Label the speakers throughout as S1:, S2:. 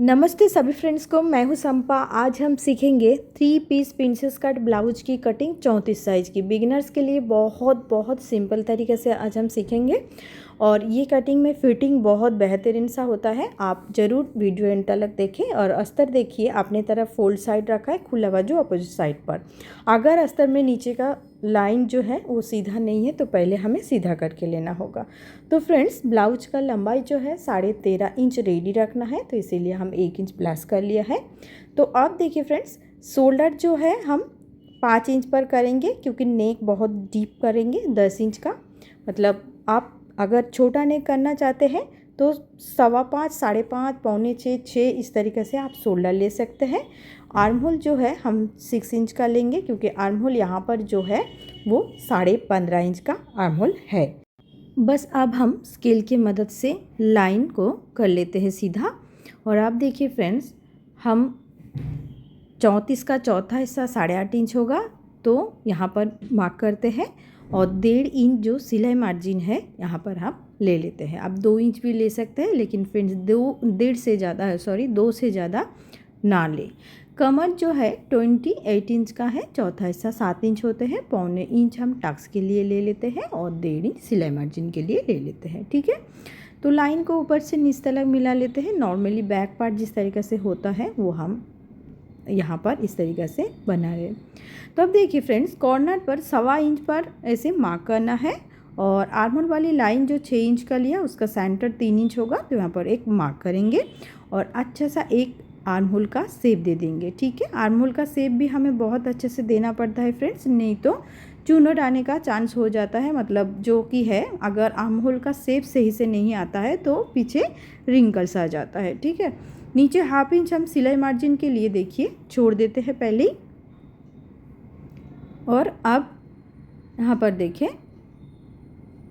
S1: नमस्ते सभी फ्रेंड्स को, मैं हूं संपा। आज हम सीखेंगे 3 पीस प्रिंसेस कट ब्लाउज की कटिंग 34 साइज़ की। बिगिनर्स के लिए बहुत बहुत सिंपल तरीके से आज हम सीखेंगे और ये कटिंग में फिटिंग बहुत बेहतरीन सा होता है। आप ज़रूर वीडियो एंड तक देखें और अस्तर देखिए अपने तरफ फोल्ड साइड रखा है, खुला बाजू अपोजिट साइड पर। अगर अस्तर में नीचे का लाइन जो है वो सीधा नहीं है तो पहले हमें सीधा करके लेना होगा। तो फ्रेंड्स, ब्लाउज का लंबाई जो है 13.5 इंच रेडी रखना है, तो इसीलिए हम 1 इंच प्लस कर लिया है। तो अब देखिए फ्रेंड्स, शोल्डर जो है हम 5 इंच पर करेंगे क्योंकि नेक बहुत डीप करेंगे 10 इंच का। मतलब आप अगर छोटा नेक करना चाहते हैं तो 5.25, 5.5, पौने 6, 6 इस तरीके से आप शोल्डर ले सकते हैं। आर्म होल जो है हम 6 इंच का लेंगे क्योंकि आर्म होल यहाँ पर जो है वो 15.5 इंच का आर्म होल है। बस अब हम स्केल की मदद से लाइन को कर लेते हैं सीधा। और आप देखिए फ्रेंड्स, हम 34 का चौथा हिस्सा 8.5 इंच होगा तो यहाँ पर मार्क करते हैं और 1.5 इंच जो सिलाई मार्जिन है यहाँ पर हम ले लेते हैं। आप 2 इंच भी ले सकते हैं, लेकिन फ्रेंड्स 2 से ज़्यादा ना ले। कमर जो है 28 इंच का है, चौथा हिस्सा 7 इंच होते हैं, पौने इंच हम टक्स के लिए ले लेते हैं और 1.5 इंच सिलाई मार्जिन के लिए ले लेते हैं। ठीक है, तो लाइन को ऊपर से नीचे तक मिला लेते हैं। नॉर्मली बैक पार्ट जिस तरीके से होता है वो हम यहाँ पर इस तरीके से बना रहे। तो अब देखिए फ्रेंड्स, कॉर्नर पर 1.25 इंच पर ऐसे मार्क करना है और आर्महोल वाली लाइन जो 6 इंच का लिया उसका सेंटर 3 इंच होगा, तो यहाँ पर एक मार्क करेंगे और अच्छा सा एक आर्म होल का शेप दे देंगे। ठीक है, आर्म होल का शेप भी हमें बहुत अच्छे से देना पड़ता है फ्रेंड्स, नहीं तो चूनट आने का चांस हो जाता है। मतलब जो कि है, अगर आर्म होल का शेप सही से नहीं आता है तो पीछे रिंकल्स आ जाता है। ठीक है, नीचे 1/2 इंच हम सिलाई मार्जिन के लिए देखिए छोड़ देते हैं पहले ही। और अब यहाँ पर देखें,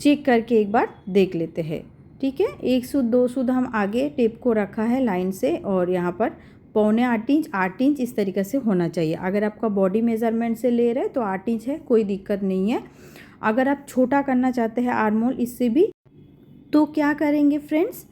S1: चेक करके एक बार देख लेते हैं। ठीक है, 1 सूद 2 सूद हम आगे टेप को रखा है लाइन से और यहाँ पर पौने 8 इंच इस तरीके से होना चाहिए। अगर आपका बॉडी मेज़रमेंट से ले रहे हैं तो 8 इंच है, कोई दिक्कत नहीं है। अगर आप छोटा करना चाहते हैं आर्म होल इससे भी, तो क्या करेंगे फ्रेंड्स,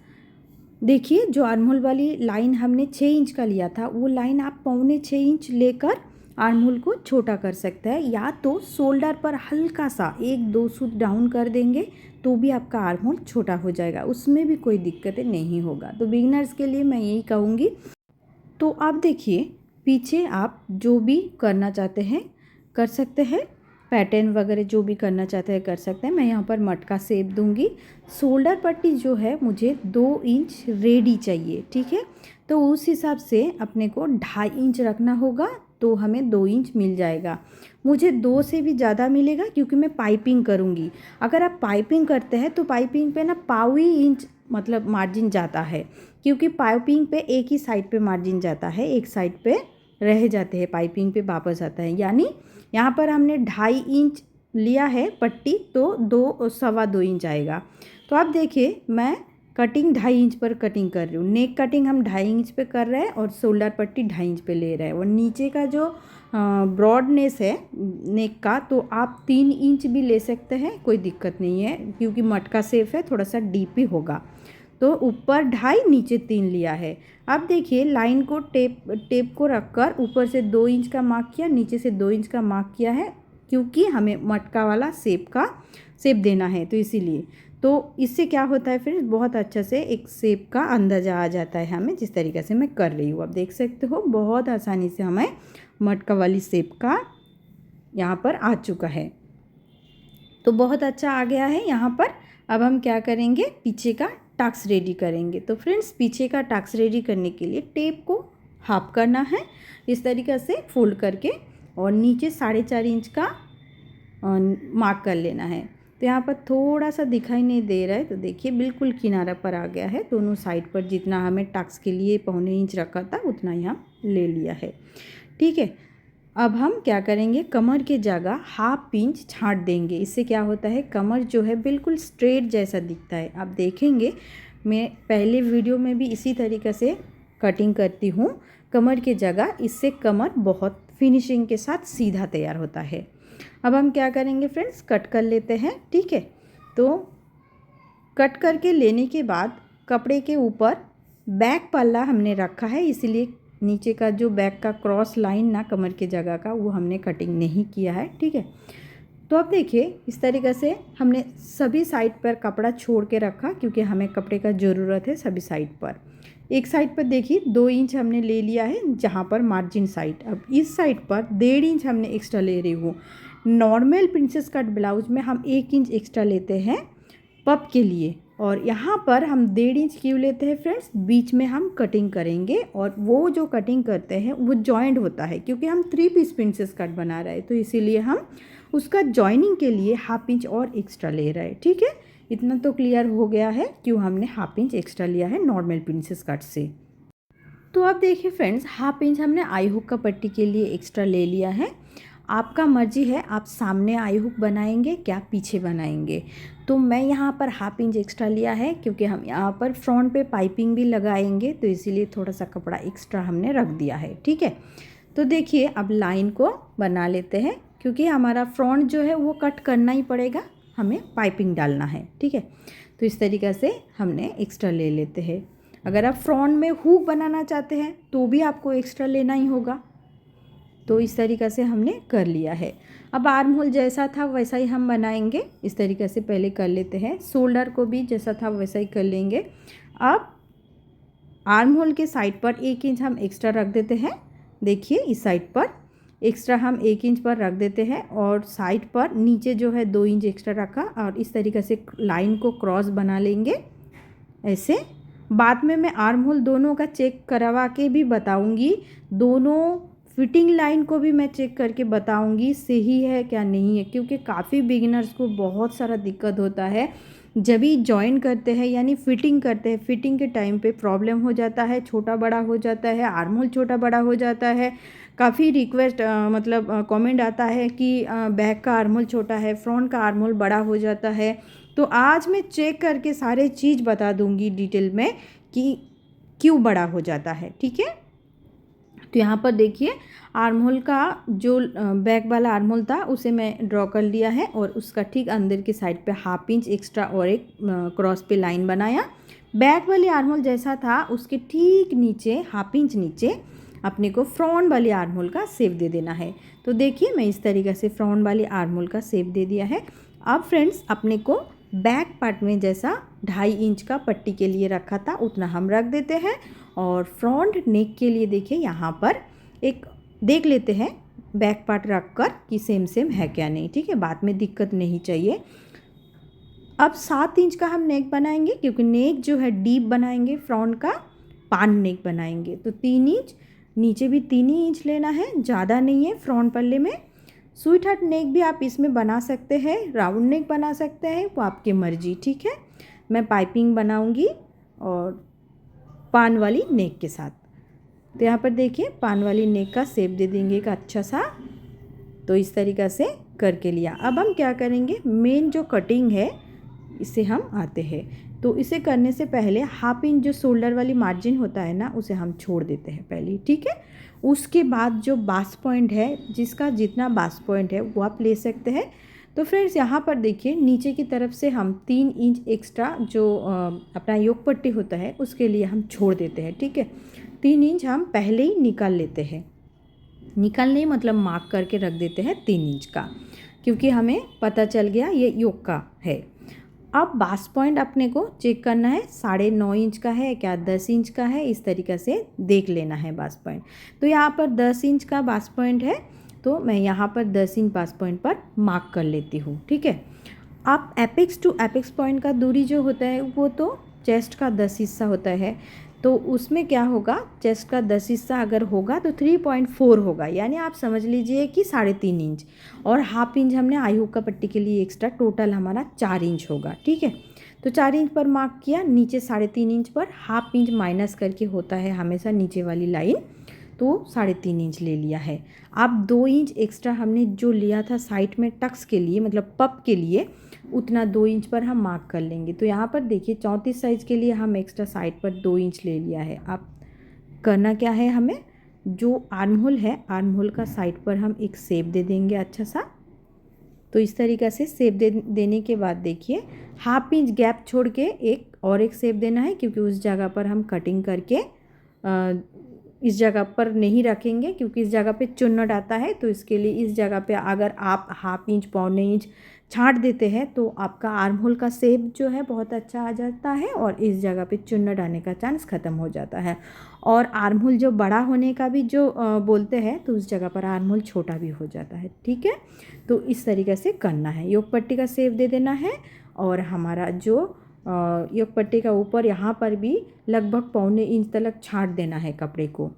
S1: देखिए जो आर्म होल वाली लाइन हमने 6 इंच का लिया था वो लाइन आप पौने 6 इंच लेकर आर्म होल को छोटा कर सकते हैं, या तो शोल्डर पर हल्का सा 1-2 सूद डाउन कर देंगे तो भी आपका आर्म होल छोटा हो जाएगा, उसमें भी कोई दिक्कत नहीं होगा। तो बिगिनर्स के लिए मैं यही कहूँगी। तो आप देखिए, पीछे आप जो भी करना चाहते हैं कर सकते हैं, पैटर्न वगैरह जो भी करना चाहते हैं कर सकते हैं। मैं यहाँ पर मटका शेप दूंगी। शोल्डर पट्टी जो है मुझे 2 इंच रेडी चाहिए। ठीक है, तो उस हिसाब से अपने को 2.5 इंच रखना होगा तो हमें 2 इंच मिल जाएगा। मुझे 2 से भी ज़्यादा मिलेगा क्योंकि मैं पाइपिंग करूँगी। अगर आप पाइपिंग करते हैं तो पाइपिंग पे ना 1.25 इंच मतलब मार्जिन जाता है, क्योंकि पाइपिंग पे एक ही साइड पे मार्जिन जाता है, एक साइड पे रह जाते हैं, पाइपिंग पे वापस आता है। यानी यहाँ पर हमने 2.5 इंच लिया है पट्टी तो 2.25 इंच आएगा। तो आप देखिए, मैं कटिंग 2.5 इंच पर कटिंग कर रही हूँ। नेक कटिंग हम 2.5 इंच पे कर रहे हैं और शोल्डर पट्टी 2.5 इंच पे ले रहे हैं। और नीचे का जो ब्रॉडनेस है नेक का, तो आप 3 इंच भी ले सकते हैं, कोई दिक्कत नहीं है, क्योंकि मटका शेप है, थोड़ा सा डीप ही होगा। तो ऊपर 2.5 नीचे 3 लिया है। अब देखिए, लाइन को टेप को रखकर ऊपर से 2 इंच का मार्क किया, नीचे से 2 इंच का मार्क किया है, क्योंकि हमें मटका वाला शेप देना है, तो इसीलिए। तो इससे क्या होता है फिर, बहुत अच्छा से एक शेप का अंदाज़ा आ जाता है हमें, जिस तरीके से मैं कर रही हूँ। अब देख सकते हो बहुत आसानी से हमें मटका वाली शेप का यहाँ पर आ चुका है, तो बहुत अच्छा आ गया है यहाँ पर। अब हम क्या करेंगे, पीछे का टक्स रेडी करेंगे। तो फ्रेंड्स, पीछे का टक्स रेडी करने के लिए टेप को हाफ करना है इस तरीके से फोल्ड करके और नीचे 4.5 इंच का मार्क कर लेना है। तो यहाँ पर थोड़ा सा दिखाई नहीं दे रहा है, तो देखिए बिल्कुल किनारा पर आ गया है। दोनों साइड पर जितना हमें टक्स के लिए पौने इंच रखा था उतना यहाँ ले लिया है। ठीक है, अब हम क्या करेंगे, कमर के जगह 1/2 इंच छांट देंगे। इससे क्या होता है, कमर जो है बिल्कुल स्ट्रेट जैसा दिखता है। आप देखेंगे, मैं पहले वीडियो में भी इसी तरीके से कटिंग करती हूँ कमर के जगह, इससे कमर बहुत फिनिशिंग के साथ सीधा तैयार होता है। अब हम क्या करेंगे फ्रेंड्स, कट कर लेते हैं। ठीक है, तो कट करके लेने के बाद कपड़े के ऊपर बैक पल्ला हमने रखा है, इसीलिए नीचे का जो बैक का क्रॉस लाइन ना कमर के जगह का वो हमने कटिंग नहीं किया है, ठीक है। तो अब देखिए इस तरीक़े से हमने सभी साइड पर कपड़ा छोड़ के रखा, क्योंकि हमें कपड़े का ज़रूरत है सभी साइड पर। एक साइड पर देखिए 2 इंच हमने ले लिया है जहाँ पर मार्जिन साइड। अब इस साइड पर 1.5 इंच हमने एक्स्ट्रा ले रही हूँ। नॉर्मल प्रिंसेस कट ब्लाउज में हम 1 इंच एक्स्ट्रा लेते हैं पप के लिए, और यहाँ पर हम 1.5 इंच क्यों लेते हैं फ्रेंड्स, बीच में हम कटिंग करेंगे और वो जो कटिंग करते हैं वो जॉइंट होता है, क्योंकि हम 3 पीस प्रिंसेस कट बना रहे हैं, तो इसीलिए हम उसका जॉइनिंग के लिए 1/2 इंच और एक्स्ट्रा ले रहे हैं, ठीक है। इतना तो क्लियर हो गया है क्यों हमने 1/2 इंच एक्स्ट्रा लिया है नॉर्मल प्रिंसेस कट से। तो अब देखिए फ्रेंड्स 1/2 इंच हमने आई हुक का पट्टी के लिए एक्स्ट्रा ले लिया है। आपका मर्जी है आप सामने आई हुक बनाएंगे क्या पीछे बनाएंगे। तो मैं यहाँ पर 1/2 इंच एक्स्ट्रा लिया है, क्योंकि हम यहाँ पर फ्रंट पे पाइपिंग भी लगाएंगे, तो इसीलिए थोड़ा सा कपड़ा एक्स्ट्रा हमने रख दिया है, ठीक है। तो देखिए अब लाइन को बना लेते हैं, क्योंकि हमारा फ्रंट जो है वो कट करना ही पड़ेगा, हमें पाइपिंग डालना है, ठीक है। तो इस तरीक़े से हमने एक्स्ट्रा ले लेते हैं। अगर आप फ्रंट में हुक बनाना चाहते हैं तो भी आपको एक्स्ट्रा लेना ही होगा। तो इस तरीक़े से हमने कर लिया है। अब आर्म होल जैसा था वैसा ही हम बनाएंगे, इस तरीक़े से पहले कर लेते हैं। शोल्डर को भी जैसा था वैसा ही कर लेंगे। अब आर्म होल के साइड पर 1 इंच हम एक्स्ट्रा रख देते हैं। देखिए इस साइड पर एक्स्ट्रा हम 1 इंच पर रख देते हैं, और साइड पर नीचे जो है 2 इंच एक्स्ट्रा रखा, और इस तरीक़े से लाइन को क्रॉस बना लेंगे ऐसे। बाद में मैं आर्म होल दोनों का चेक करवा के भी बताऊंगी, दोनों फिटिंग लाइन को भी मैं चेक करके बताऊंगी सही है क्या नहीं है, क्योंकि काफ़ी बिगिनर्स को बहुत सारा दिक्कत होता है जब भी जॉइन करते हैं यानी फिटिंग करते हैं, फिटिंग के टाइम पे प्रॉब्लम हो जाता है, छोटा बड़ा हो जाता है, आर्म होल छोटा बड़ा हो जाता है। काफ़ी रिक्वेस्ट मतलब कमेंट आता है कि बैक का आर्म होल छोटा है, फ्रंट का आर्म होल बड़ा हो जाता है। तो आज मैं चेक करके सारे चीज़ बता दूंगी डिटेल में कि क्यों बड़ा हो जाता है, ठीक है। तो यहाँ पर देखिए आर्म होल का जो बैक वाला आर्म होल था उसे मैं ड्रॉ कर लिया है, और उसका ठीक अंदर की साइड पे 1/2 इंच एक्स्ट्रा और एक क्रॉस पे लाइन बनाया। बैक वाली आर्म होल जैसा था उसके ठीक नीचे 1/2 इंच नीचे अपने को फ्रंट वाली आर्म होल का शेप दे देना है। तो देखिए मैं इस तरीक़े से फ्रंट वाली आर्म होल का शेप दे दिया है। अब फ्रेंड्स अपने को बैक पार्ट में जैसा 2.5 इंच का पट्टी के लिए रखा था उतना हम रख देते हैं, और फ्रंट नेक के लिए देखिए यहाँ पर एक देख लेते हैं बैक पार्ट रख कर कि सेम है क्या नहीं, ठीक है। बाद में दिक्कत नहीं चाहिए। अब 7 इंच का हम नेक बनाएंगे, क्योंकि नेक जो है डीप बनाएंगे, फ्रंट का पान नेक बनाएंगे। तो 3 इंच नीचे भी 3 ही इंच लेना है, ज़्यादा नहीं है फ्रंट पल्ले में। स्वीट हार्ट नेक भी आप इसमें बना सकते हैं, राउंड नेक बना सकते हैं, वो आपकी मर्जी, ठीक है। मैं पाइपिंग बनाऊंगी और पान वाली नेक के साथ। तो यहाँ पर देखिए पान वाली नेक का शेप दे देंगे एक अच्छा सा। तो इस तरीक़ा से करके लिया। अब हम क्या करेंगे, मेन जो कटिंग है इसे हम आते हैं। तो इसे करने से पहले 1/2 इंच जो शोल्डर वाली मार्जिन होता है ना उसे हम छोड़ देते हैं पहले, ठीक है। उसके बाद जो बास पॉइंट है, जिसका जितना बास पॉइंट है वो आप ले सकते हैं। तो फ्रेंड्स यहाँ पर देखिए नीचे की तरफ से हम 3 इंच एक्स्ट्रा जो अपना योक पट्टी होता है उसके लिए हम छोड़ देते हैं, ठीक है। 3 इंच हम पहले ही निकाल लेते हैं, निकालने मतलब मार्क करके रख देते हैं 3 इंच का, क्योंकि हमें पता चल गया ये योक का है। अब बास पॉइंट अपने को चेक करना है 9.5 इंच का है क्या 10 इंच का है, इस तरीक़े से देख लेना है बास पॉइंट। तो यहाँ पर 10 इंच का बास पॉइंट है, तो मैं यहाँ पर 10 इंच बास पॉइंट पर मार्क कर लेती हूँ, ठीक है। अब एपेक्स टू एपेक्स पॉइंट का दूरी जो होता है वो तो चेस्ट का 10 हिस्सा होता है। तो उसमें क्या होगा, चेस्ट का 10 हिस्सा अगर होगा तो 3.4 होगा, यानी आप समझ लीजिए कि 3.5 इंच, और 1/2 इंच हमने आई हुक का पट्टी के लिए एक्स्ट्रा, टोटल हमारा 4 इंच होगा, ठीक है। तो 4 इंच पर मार्क किया, नीचे 3.5 इंच पर 1/2 इंच माइनस करके होता है हमेशा नीचे वाली लाइन, तो 3.5 इंच ले लिया है। अब 2 इंच एक्स्ट्रा हमने जो लिया था साइड में टक्स के लिए मतलब पप के लिए, उतना 2 इंच पर हम मार्क कर लेंगे। तो यहाँ पर देखिए 34 साइज़ के लिए हम एक्स्ट्रा साइड पर 2 इंच ले लिया है। अब करना क्या है, हमें जो आर्म होल है आर्म होल का साइड पर हम एक शेप दे देंगे अच्छा सा। तो इस तरीक़े से शेप देने के बाद देखिए हाफ इंच गैप छोड़ के एक शेप देना है, क्योंकि उस जगह पर हम कटिंग करके इस जगह पर नहीं रखेंगे, क्योंकि इस जगह पे चुन्नट आता है। तो इसके लिए इस जगह पे अगर आप हाफ इंच पौने इंच छांट देते हैं तो आपका आर्म होल का शेप जो है बहुत अच्छा आ जाता है और इस जगह पे चुन्नट आने का चांस ख़त्म हो जाता है। और आर्म होल जो बड़ा होने का भी जो बोलते हैं, तो उस जगह पर आर्म होल छोटा भी हो जाता है। ठीक है, तो इस तरीके से करना है। योग पट्टी का शेप दे देना है और हमारा जो योग पट्टी का ऊपर यहाँ पर भी लगभग पौने इंच तक छांट देना है कपड़े को।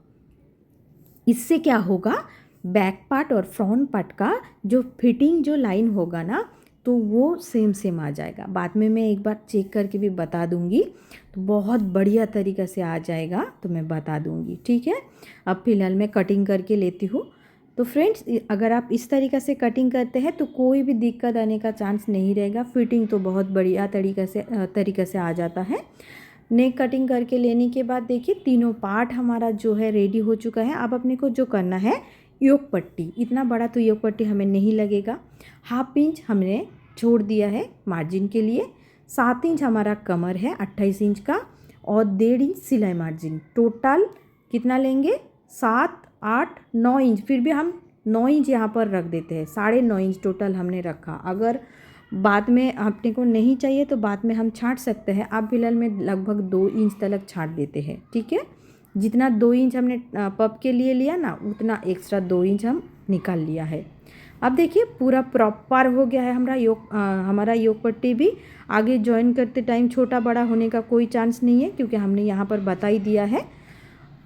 S1: इससे क्या होगा, बैक पार्ट और फ्रंट पार्ट का जो फिटिंग जो लाइन होगा ना, तो वो सेम आ जाएगा। बाद में मैं एक बार चेक करके भी बता दूंगी, तो बहुत बढ़िया तरीक़े से आ जाएगा, तो मैं बता दूंगी। ठीक है, अब फिलहाल मैं कटिंग करके लेती हूँ। तो फ्रेंड्स, अगर आप इस तरीक़े से कटिंग करते हैं तो कोई भी दिक्कत आने का चांस नहीं रहेगा। फिटिंग तो बहुत बढ़िया तरीक़े से आ जाता है। नेक कटिंग करके लेने के बाद देखिए तीनों पार्ट हमारा जो है रेडी हो चुका है। अब अपने को जो करना है, योग पट्टी, इतना बड़ा तो योग पट्टी हमें नहीं लगेगा। हाफ इंच हमने छोड़ दिया है मार्जिन के लिए। 7 इंच हमारा कमर है 28 इंच का और 1.5 इंच सिलाई मार्जिन। टोटल कितना लेंगे, 7, 8, 9 इंच। फिर भी हम 9 इंच यहाँ पर रख देते हैं। 9.5 इंच टोटल हमने रखा। अगर बाद में अपने को नहीं चाहिए तो बाद में हम छांट सकते हैं। अब फिलहाल में लगभग 2 इंच तक छांट देते हैं। ठीक है, जितना 2 इंच हमने पप के लिए लिया ना, उतना एक्स्ट्रा 2 इंच हम निकाल लिया है। अब देखिए पूरा प्रॉपर हो गया है हमारा योग पट्टी भी। आगे जॉइन करते टाइम छोटा बड़ा होने का कोई चांस नहीं है, क्योंकि हमने यहाँ पर बता ही दिया है।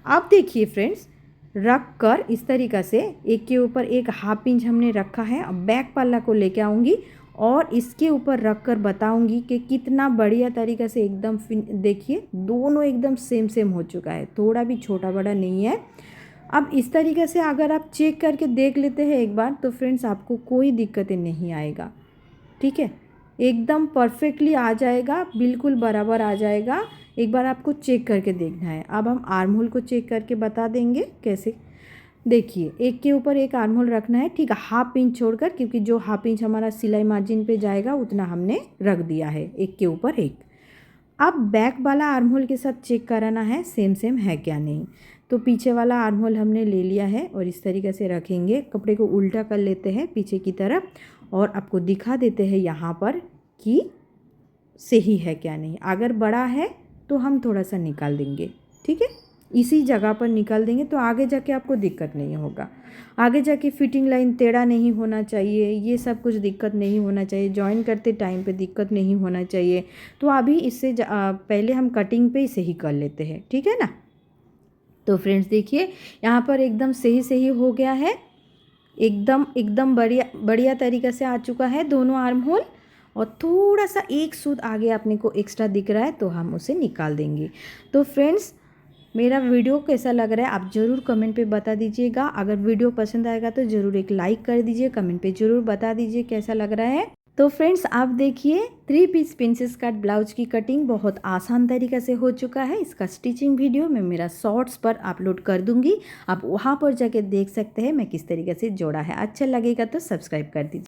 S1: अब देखिए फ्रेंड्स, रख कर इस तरीक़ा से एक के ऊपर एक हाफ इंच हमने रखा है। अब बैक पल्ला को लेके आऊँगी और इसके ऊपर रख कर बताऊँगी कि कितना बढ़िया तरीक़े से एकदम देखिए दोनों एकदम सेम हो चुका है, थोड़ा भी छोटा बड़ा नहीं है। अब इस तरीके से अगर आप चेक करके देख लेते हैं एक बार, तो फ्रेंड्स आपको कोई दिक्कतें नहीं आएगा। ठीक है, एकदम परफेक्टली आ जाएगा, बिल्कुल बराबर आ जाएगा। एक बार आपको चेक करके देखना है। अब हम आर्म होल को चेक करके बता देंगे कैसे। देखिए एक के ऊपर एक आर्म होल रखना है, ठीक है, हाफ इंच छोड़कर, क्योंकि जो हाफ इंच हमारा सिलाई मार्जिन पे जाएगा उतना हमने रख दिया है एक के ऊपर एक। अब बैक वाला आर्म होल के साथ चेक कराना है सेम है क्या नहीं। तो पीछे वाला आर्म होल हमने ले लिया है और इस तरीके से रखेंगे। कपड़े को उल्टा कर लेते हैं पीछे की तरफ और आपको दिखा देते हैं यहाँ पर कि सही है क्या नहीं। अगर बड़ा है तो हम थोड़ा सा निकाल देंगे। ठीक है, इसी जगह पर निकाल देंगे तो आगे जाके आपको दिक्कत नहीं होगा। आगे जाके फिटिंग लाइन टेढ़ा नहीं होना चाहिए, ये सब कुछ दिक्कत नहीं होना चाहिए। जॉइन करते टाइम पे दिक्कत नहीं होना चाहिए। तो अभी इससे पहले हम कटिंग पे इसे ही कर लेते हैं। ठीक है ना। तो फ्रेंड्स देखिए यहाँ पर एकदम सही हो गया है, एकदम बढ़िया तरीक़े से आ चुका है दोनों आर्म होल। और थोड़ा सा एक सूद आगे अपने को एक्स्ट्रा दिख रहा है तो हम उसे निकाल देंगे। तो फ्रेंड्स मेरा वीडियो कैसा लग रहा है आप ज़रूर कमेंट पे बता दीजिएगा। अगर वीडियो पसंद आएगा तो ज़रूर एक लाइक कर दीजिए, कमेंट पे ज़रूर बता दीजिए कैसा लग रहा है। तो फ्रेंड्स आप देखिए 3 पीस प्रिंसेस कट ब्लाउज की कटिंग बहुत आसान तरीक़े से हो चुका है। इसका स्टिचिंग वीडियो मैं मेरा शॉर्ट्स पर अपलोड कर दूंगी, आप वहाँ पर जाके देख सकते हैं मैं किस तरीके से जोड़ा है। अच्छा लगेगा तो सब्सक्राइब कर दीजिए।